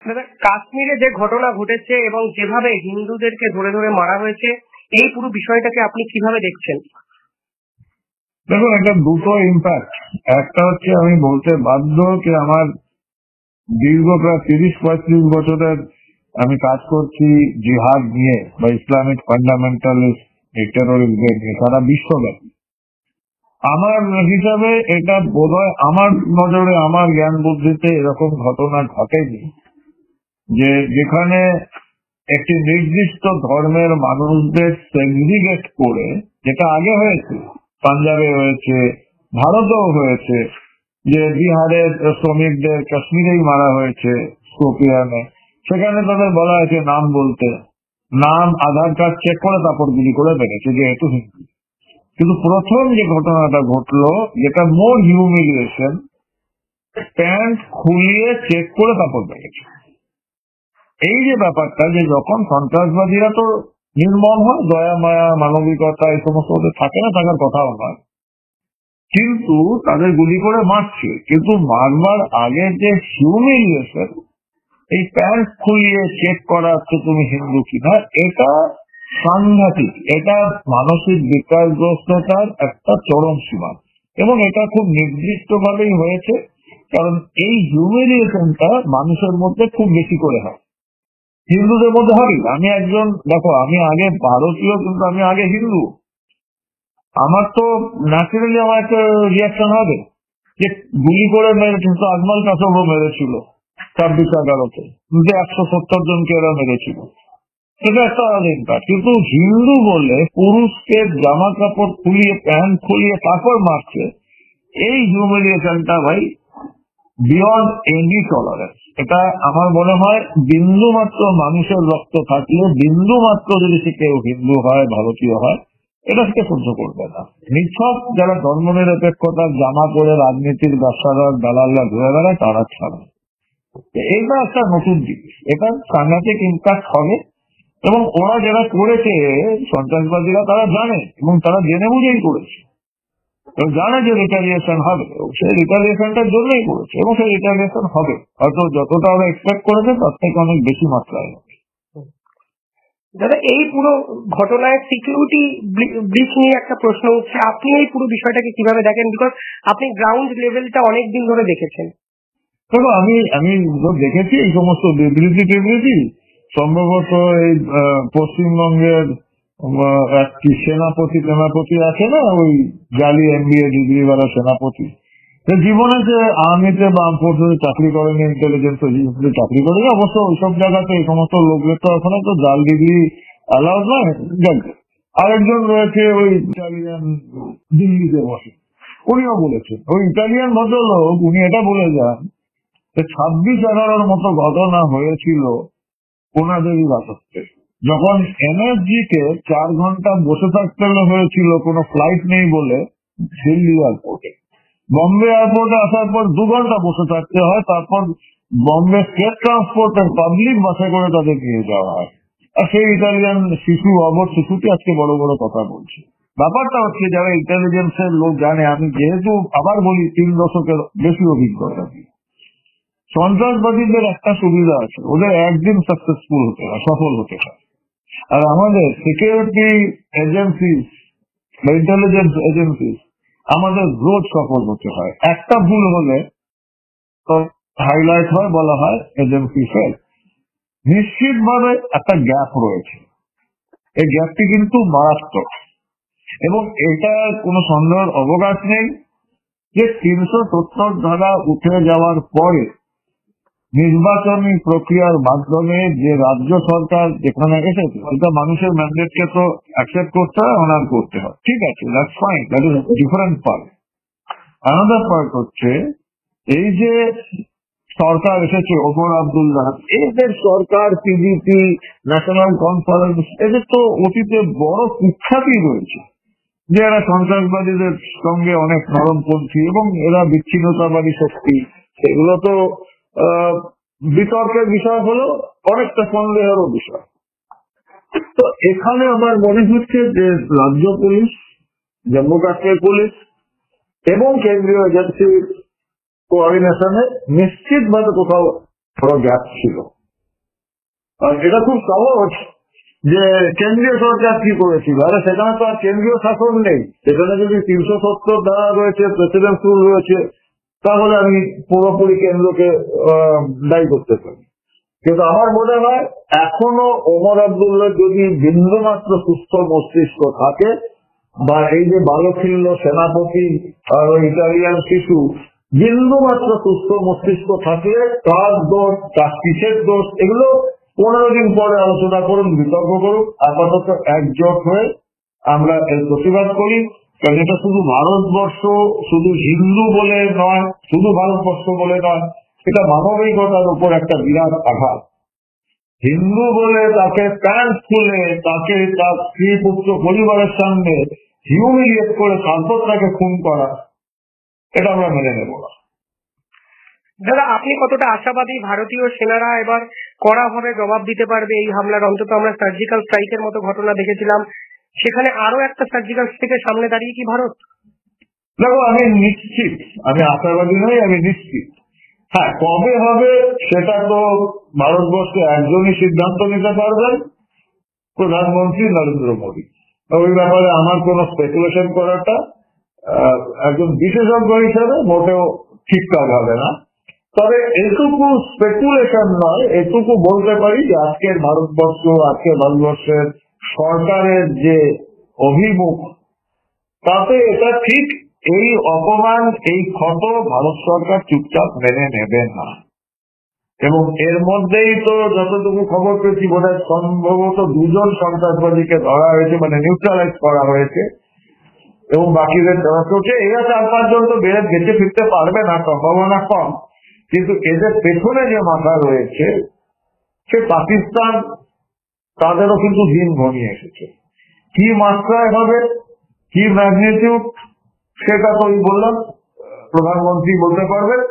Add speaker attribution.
Speaker 1: দাদা, কাশ্মীরে যে ঘটনা ঘটেছে এবং যেভাবে হিন্দুদেরকে ধরে ধরে মারা হয়েছে, এই পুরো বিষয়টাকে আপনি কিভাবে দেখছেন?
Speaker 2: দেখুন, একটা দুটো ইম্প্যাক্ট। একটা হচ্ছে আমি বলতে বাধ্য যে আমার দীর্ঘ প্রায় 30-35 বছরের আমি কাজ করছি জিহাদ নিয়ে বা ইসলামিক ফান্ডামেন্টালিস্ট টেরোরিস্টদের নিয়ে সারা বিশ্বব্যাপী। আমার হিসাবে এটা বোধহয় আমার নজরে, আমার জ্ঞান বুদ্ধিতে এরকম ঘটনা ঘটেনি যে যেখানে একটি নির্দিষ্ট ধর্মের মানুষদের সেগ্রিগেট করে, যেটা আগে হয়েছে, পাঞ্জাবে হয়েছে, ভারতেও হয়েছে, যে বিহারের শ্রমিকদের কাশ্মীরেই মারা হয়েছে শোপিয়ানে, সেখানে তাদের বলা হয়েছে নাম বলতে, নাম আধার কার্ড চেক করে তারপর গুলি করে বেড়েছে যে এত হিন্দু। কিন্তু প্রথম যে ঘটনাটা ঘটলো, যেটা মোর হিউমিলিয়েশন, প্যান্ট খুলিয়ে চেক করে তারপর বেড়েছে। এই যে ব্যাপারটা, যে যখন সন্ত্রাসবাদীরা তো নির্মম হয়, দয়া মায়া মানবিকতা এই সমস্ত ওদের থাকে না, থাকার কথাও নয়, কিন্তু তাদের গুলি করে মারছে। কিন্তু মারবার আগে যে হিউমিলিয়েশন, এই প্যান্ট খুলিয়ে চেক করা হচ্ছে তুমি হিন্দু কিনা, এটা সাংঘাতিক। এটা মানসিক বিকাশগ্রস্ততার একটা চরম সীমা, এবং এটা খুব নির্দিষ্ট ভাবেই হয়েছে। কারণ এই হিউমিলিয়েশনটা মানুষের মধ্যে খুব বেশি করে হয়, হিন্দুদের মধ্যে হয়। আমি একজন, দেখো, আমি আগে ভারতীয় কিন্তু আমি আগে হিন্দু। আমার তো ন্যাচারালি আমার একটা রিয়াকশন হবে যে গুলি করে মেরেছিল, তো আজমল কাসবও মেরেছিল 26/11-তে, যে 170 জনকে এরা মেরেছিল, এটা একটা আলাদা ইম্প্যাক্ট। কিন্তু হিন্দু বলে পুরুষকে জামা কাপড় খুলিয়ে প্যান্ট খুলিয়ে তারপর মারছে, এই হিউমিলিয়েশনটা ভাই বিয়ন্ড এনি টলারেন্স। এটা আমার মনে হয় বিন্দু মাত্র মানুষের রক্ত থাকলে, বিন্দু মাত্র যদি সে কেউ হিন্দু হয়, ভারতীয় হয়, এটা সে সহ্য করবে না। নিছক যারা ধর্মনিরপেক্ষতার জামা পরে রাজনীতির ব্যবসাদার দালালরা ঘুরে বেড়ায়, তারা ছাড়া। এইটা একটা নতুন জিনিস, এটা সাংঘাতিক ইম্প্যাক্ট হবে। এবং ওরা যারা করেছে, সন্ত্রাসবাদীরা, তারা জানে, এবং তারা জেনে বুঝেই করেছে, জানে যে রিটালিয়েশন হবে, সেই রিটালিয়েশনটার জন্যই করেছে, এবং সেই রিটালিয়েশন হবে। হয়তো যতটা ওরা এক্সপেক্ট করেছে তার থেকে অনেক বেশি মাত্রায় হবে।
Speaker 1: দাদা, এই পুরো ঘটনায় সিকিউরিটি ব্রিচ নিয়ে একটা প্রশ্ন উঠছে, আপনি এই পুরো বিষয়টাকে কিভাবে দেখেন? বিকজ আপনি গ্রাউন্ড লেভেলটা অনেকদিন ধরে দেখেছেন।
Speaker 2: দেখো, আমি আমি দেখেছি এই সমস্ত বিবৃতি টিবৃতি। সম্ভবত এই পশ্চিমবঙ্গের একটি সেনাপতি আছে না, ওই জালি MBA ডিগ্রিওয়ালা সেনাপতি, জীবনে যে আর্মিতে বা আর্ম ফোর্সে চাকরি করেনি, ইন্টেলিজেন্স এজেন্সিতে চাকরি করেনি। অবশ্য ওইসব জায়গাতে এই সমস্ত লোকদের তো ওখানে তো জাল ডিগ্রি অ্যালাউড নয়। আরেকজন রয়েছে ওই ইটালিয়ান, দিল্লিতে বসে, উনিও বলেছেন, ওই ইটালিয়ান ভদ্রলোক, উনি এটা বলে যান যে 26/11 মতো ঘটনা হয়েছিল ওনাদেরই রাজত্বে, যখন NSG কে 4 ঘন্টা বসে থাকতে হয়েছিল কোনো ফ্লাইট নেই বলে দিল্লি এয়ারপোর্টে। বম্বে এয়ারপোর্টে আসার পর 2 ঘন্টা বসে থাকতে হয়, তারপর বম্বে স্টেট ট্রান্সপোর্টের পাবলিক বাসে করে তাদের নিয়ে যাওয়া হয়। আর সেই ইটালিয়ান শিশু, অবর শিশুটি আজকে বড় বড় কথা বলছে। ব্যাপারটা হচ্ছে, যারা ইন্টেলিজেন্সের লোক জানে, আমি যেহেতু আবার বলি 3 দশকের বেশি অভিজ্ঞতা, সন্ত্রাসবাদীদের একটা সুবিধা আছে, ওদের একদিন সাকসেসফুল হতে হয়, সফল হতে হয়। আর আমাদের সিকিউরিটি এজেন্সি বা ইন্টেলিজেন্স এজেন্সি আমাদের রোজ সফল হতে হয়। একটা ভুল হলে তো হাইলাইট হয়, বলা হয় এজেন্সি ফেল। নিশ্চিতভাবে একটা গ্যাপ রয়েছে, এই গ্যাপটি কিন্তু মারাত্মক, এবং এটা কোনো সন্দেহের অবকাশ নেই যে 370 ধারা উঠে যাওয়ার পরে নির্বাচনী প্রক্রিয়ার মাধ্যমে যে রাজ্য সরকার যেখানে এসেছে, ওইটা মানুষের ম্যান্ডেটকে তো অ্যাকসেপ্ট করতে হয়, অনার করতে হয়। ঠিক আছে, that's fine, that is different part. Another part হচ্ছে, এই যে সরকার এসেছে ওমর আব্দুল্লাহ, এদের সরকার, PDP, ন্যাশনাল কনফারেন্স, এদের তো অতীতে বড় কুখ্যাতি রয়েছে যে এরা সন্ত্রাসবাদীদের সঙ্গে অনেক নরমপন্থী এবং এরা বিচ্ছিন্নতাবাদী শক্তি। সেগুলো তো বিতর্কের বিষয় হলো, অনেকটা সন্দেহেরও বিষয়। তো এখানে আমার মনে হচ্ছে যে রাজ্য পুলিশ, জম্মু কাশ্মীর পুলিশ এবং কেন্দ্রীয় এজেন্সির কোঅর্ডিনেশনে নিশ্চিতভাবে কোথাও বড় গ্যাপ ছিল। আর এটা খুব সহজ যে কেন্দ্রীয় সরকার কি করেছিল, আরে সেখানে তো আর কেন্দ্রীয় শাসন নেই, সেখানে যদি 370 ধারা রয়েছে, প্রেসিডেন্ট রুল রয়েছে, তাহলে আমি পুরোপুরি কেন্দ্রকে দায়ী করতে পারি। কিন্তু আমার মনে হয় এখনো ওমর আব্দুল্লাহ যদি বিন্দুমাত্র সুস্থ মস্তিষ্ক থাকে, বা এই যে বালখিল্য সেনাপতি আর ওই ইটালিয়ান শিশু বিন্দুমাত্র সুস্থ মস্তিষ্ক থাকলে কার দোষ, কার কিসের দোষ, এগুলো 15 দিন পরে আলোচনা করুন, বিতর্ক করুন। আপাতত একজোট হয়ে আমরা এর প্রতিবাদ করি, কারণ এটা শুধু ভারতবর্ষ, শুধু হিন্দু বলে নয়, শুধু ভারতবর্ষ বলে নয়, এটা মানবিকতার উপর একটা বিরাট আঘাত। হিন্দু বলে তাকে প্যান্ট খুলে, তাকে তার স্ত্রী পুত্র পরিবারের সামনে হিউমিলিয়েট করে তারপর তাকে খুন করা, এটা আমরা মেনে নেব না।
Speaker 1: দাদা, আপনি কতটা আশাবাদী ভারতীয় সেনারা এবার কড়াভাবে জবাব দিতে পারবে এই হামলার? অন্তত আমরা সার্জিক্যাল স্ট্রাইকের মতো ঘটনা দেখেছিলাম, সেখানে আরো একটা সার্জিক্যাল স্ট্রাইকের সামনে দাঁড়িয়ে কি ভারত?
Speaker 2: দেখো, আমি নিশ্চিত, আমি আশাবাদী নই, আমি নিশ্চিত। হ্যাঁ, কবে হবে সেটা তো ভারতবর্ষে একজনই সিদ্ধান্ত নিতে পারবেন, প্রধানমন্ত্রী নরেন্দ্র মোদী। ওই ব্যাপারে আমার কোনো স্পেকুলেশন করাটা একজন বিশেষজ্ঞ হিসেবে মোটেও ঠিক কাজ হবে না। তবে এটুকু স্পেকুলেশন নয়, এটুকু বলতে পারি যে আজকের ভারতবর্ষের সরকারের যে অভিমুখ, তাতে এটা ঠিক এই অপমান, এই ক্ষত ভারত সরকার চুপচাপ মেনে নেবে না। এবং এর মধ্যেই তো যতটুকু খবর পেয়েছি, বোধহয় সম্ভবত 2 জন সন্ত্রাসবাদীকে ধরা হয়েছে, মানে নিউট্রালাইজ করা হয়েছে, এবং বাকিদের ধরা চলছে। এরা 4-5 জন তো বেড়ে বেঁচে ফিরতে পারবে না, সম্ভাবনা কম। কিন্তু এদের পেছনে যে মাথা রয়েছে সে পাকিস্তান, তাদেরও কিন্তু দিন ঘনিয়ে এসেছে। কি মাত্রায় হবে, কি ম্যাগনিটিউড, সেটা তো বললাম প্রধানমন্ত্রী বলতে পারবেন।